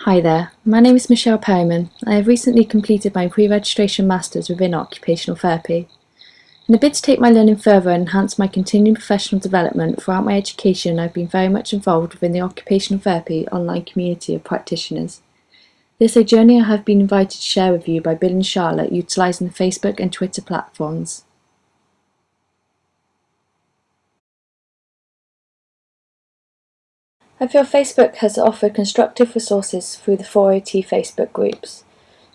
Hi there, my name is Michelle Perryman. I have recently completed my pre-registration Masters within Occupational Therapy. In a bid to take my learning further and enhance my continuing professional development throughout my education, I've been very much involved within the Occupational Therapy online community of practitioners. This is a journey I have been invited to share with you by Bill and Charlotte, utilising the Facebook and Twitter platforms. I feel Facebook has offered constructive resources through the 4OT Facebook groups,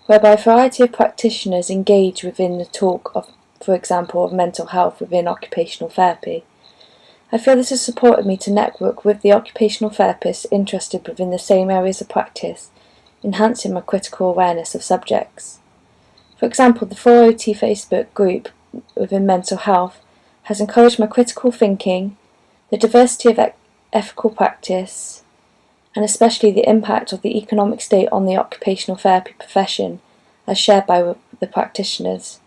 whereby a variety of practitioners engage within the talk of, for example, of mental health within occupational therapy. I feel this has supported me to network with the occupational therapists interested within the same areas of practice, enhancing my critical awareness of subjects. For example, the 4OT Facebook group within mental health has encouraged my critical thinking, the diversity of ethical practice, and especially the impact of the economic state on the occupational therapy profession as shared by the practitioners.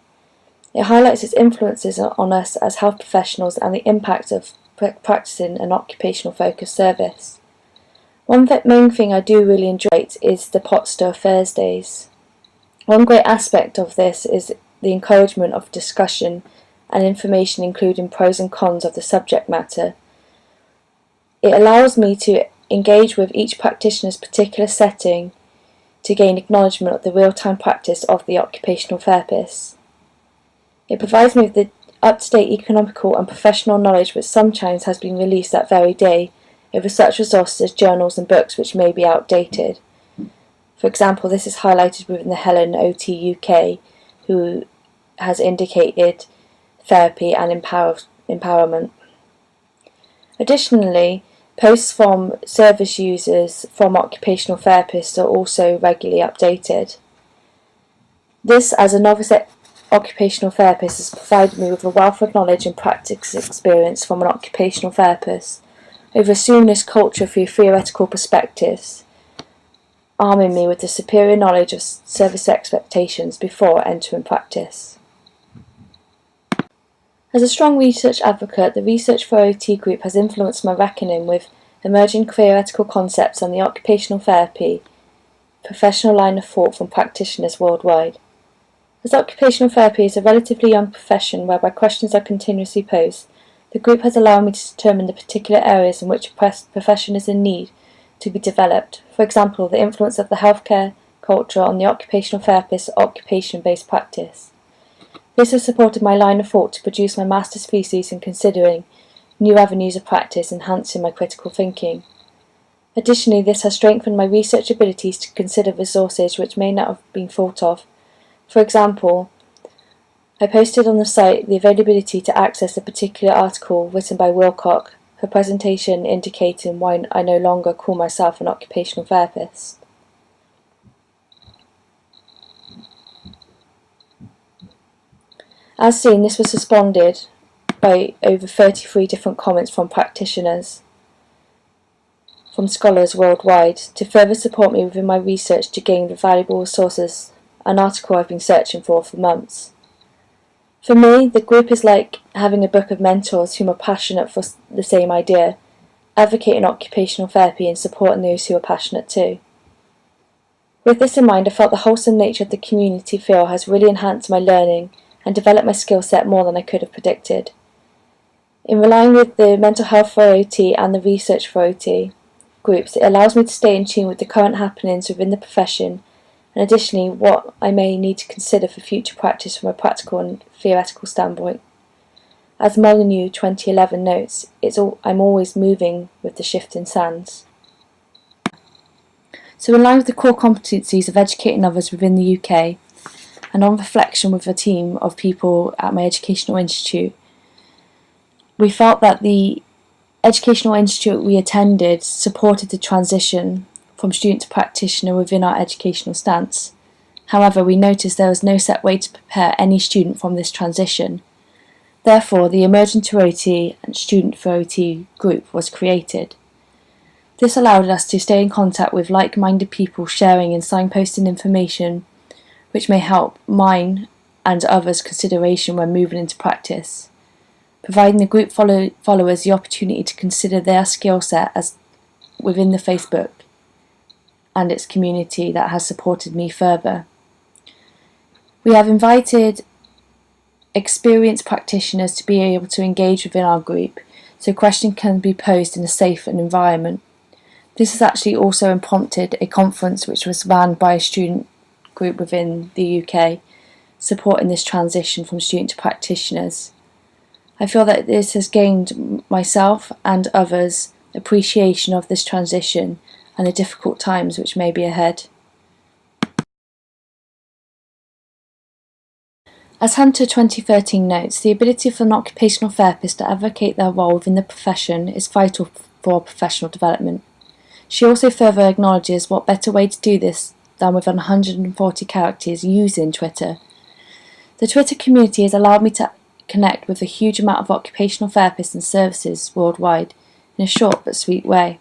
It highlights its influences on us as health professionals and the impact of practicing an occupational focused service. One main thing I do really enjoy is the Pot Stir Thursdays. One great aspect of this is the encouragement of discussion and information including pros and cons of the subject matter. It allows me to engage with each practitioner's particular setting to gain acknowledgement of the real-time practice of the occupational therapist. It provides me with the up-to-date economical and professional knowledge which sometimes has been released that very day over such resources as journals and books which may be outdated. For example, this is highlighted within the Helen OT UK, who has indicated therapy and empowerment. Additionally, posts from service users from occupational therapists are also regularly updated. This, as a novice occupational therapist, has provided me with a wealth of knowledge and practice experience from an occupational therapist over assuming this culture through theoretical perspectives, arming me with the superior knowledge of service expectations before entering practice. As a strong research advocate, the Research for OT group has influenced my reckoning with emerging theoretical concepts on the occupational therapy professional line of thought from practitioners worldwide. As occupational therapy is a relatively young profession whereby questions are continuously posed, the group has allowed me to determine the particular areas in which a profession is in need to be developed. For example, the influence of the healthcare culture on the occupational therapist's occupation-based practice. This has supported my line of thought to produce my master's thesis in considering new avenues of practice, enhancing my critical thinking. Additionally, this has strengthened my research abilities to consider resources which may not have been thought of. For example, I posted on the site the availability to access a particular article written by Wilcock, her presentation indicating why I no longer call myself an occupational therapist. As seen, this was responded by over 33 different comments from practitioners, from scholars worldwide, to further support me within my research to gain the valuable resources, an article I've been searching for months. For me, the group is like having a book of mentors whom are passionate for the same idea, advocating occupational therapy and supporting those who are passionate too. With this in mind, I felt the wholesome nature of the community feel has really enhanced my learning and developed my skill set more than I could have predicted. In relying with the Mental Health for OT and the Research for OT groups, it allows me to stay in tune with the current happenings within the profession and additionally what I may need to consider for future practice from a practical and theoretical standpoint. As Molyneux 2011 notes, I'm always moving with the shifting sands. So in line with the core competencies of educating others within the UK, and on reflection with a team of people at my educational institute, we felt that the educational institute we attended supported the transition from student to practitioner within our educational stance. However, we noticed there was no set way to prepare any student from this transition. Therefore, the Emergent to OT and Student for OT group was created. This allowed us to stay in contact with like-minded people sharing and signposting information which may help mine and others' consideration when moving into practice, providing the group followers the opportunity to consider their skill set as within the Facebook and its community that has supported me further. We have invited experienced practitioners to be able to engage within our group, so questions can be posed in a safe environment. This has actually also prompted a conference which was run by a student group within the UK, supporting this transition from student to practitioners. I feel that this has gained myself and others appreciation of this transition and the difficult times which may be ahead. As Hunter 2013 notes, the ability for an occupational therapist to advocate their role within the profession is vital for professional development. She also further acknowledges what better way to do this than with 140 characters using Twitter. The Twitter community has allowed me to connect with a huge amount of occupational therapists and services worldwide in a short but sweet way.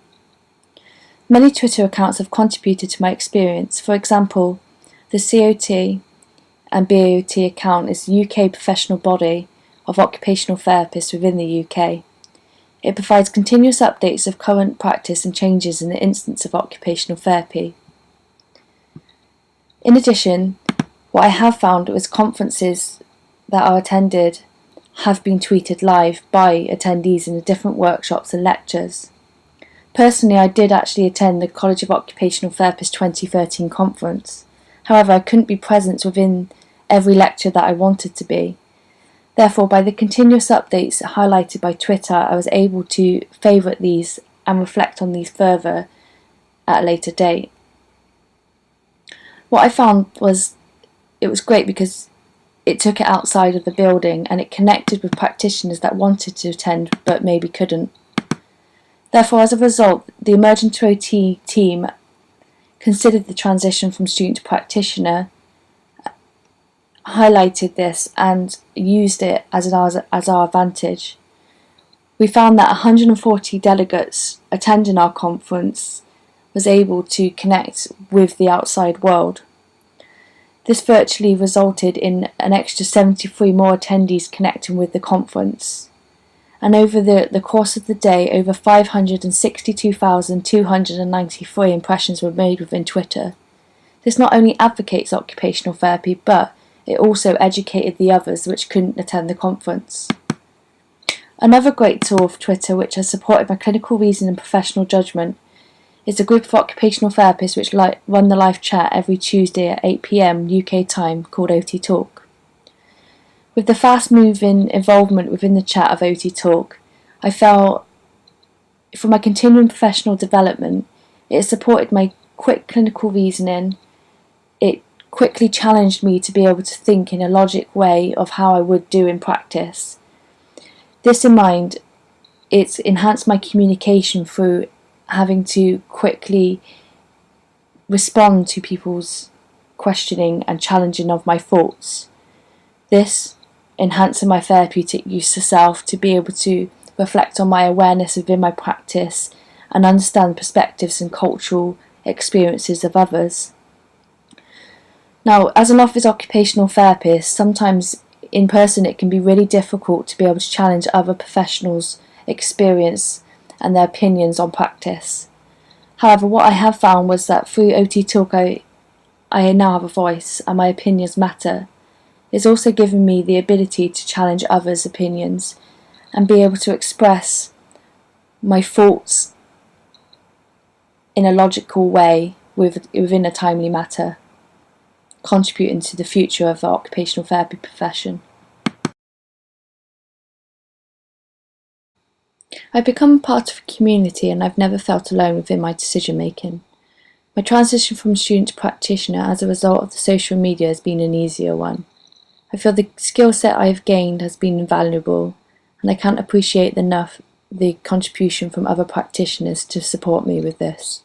Many Twitter accounts have contributed to my experience. For example, the COT and BAOT account is the UK professional body of occupational therapists within the UK. It provides continuous updates of current practice and changes in the instance of occupational therapy. In addition, what I have found was conferences that are attended have been tweeted live by attendees in the different workshops and lectures. Personally, I did actually attend the College of Occupational Therapists 2013 conference. However, I couldn't be present within every lecture that I wanted to be. Therefore, by the continuous updates highlighted by Twitter, I was able to favourite these and reflect on these further at a later date. What I found was it was great because it took it outside of the building and it connected with practitioners that wanted to attend but maybe couldn't. Therefore, as a result, the Emergent OT team considered the transition from student to practitioner, highlighted this and used it as our advantage. We found that 140 delegates attending our conference was able to connect with the outside world. This virtually resulted in an extra 73 more attendees connecting with the conference. And over the course of the day, over 562,293 impressions were made within Twitter. This not only advocates occupational therapy, but it also educated the others which couldn't attend the conference. Another great tool of Twitter which has supported my clinical reason and professional judgment is a group of occupational therapists which run the live chat every Tuesday at 8 PM UK time called OT Talk. With the fast-moving involvement within the chat of OT Talk, I felt for my continuing professional development, it has supported my quick clinical reasoning. It quickly challenged me to be able to think in a logic way of how I would do in practice. This in mind, it's enhanced my communication through having to quickly respond to people's questioning and challenging of my thoughts. This enhancing my therapeutic use of self to be able to reflect on my awareness within my practice and understand perspectives and cultural experiences of others. Now, as an office occupational therapist, sometimes in person it can be really difficult to be able to challenge other professionals' experience and their opinions on practice. However, what I have found was that through OT Talk I now have a voice and my opinions matter. It's also given me the ability to challenge others' opinions and be able to express my thoughts in a logical way within a timely matter, contributing to the future of the occupational therapy profession. I've become part of a community and I've never felt alone within my decision making. My transition from student to practitioner as a result of the social media has been an easier one. I feel the skill set I have gained has been invaluable and I can't appreciate enough the contribution from other practitioners to support me with this.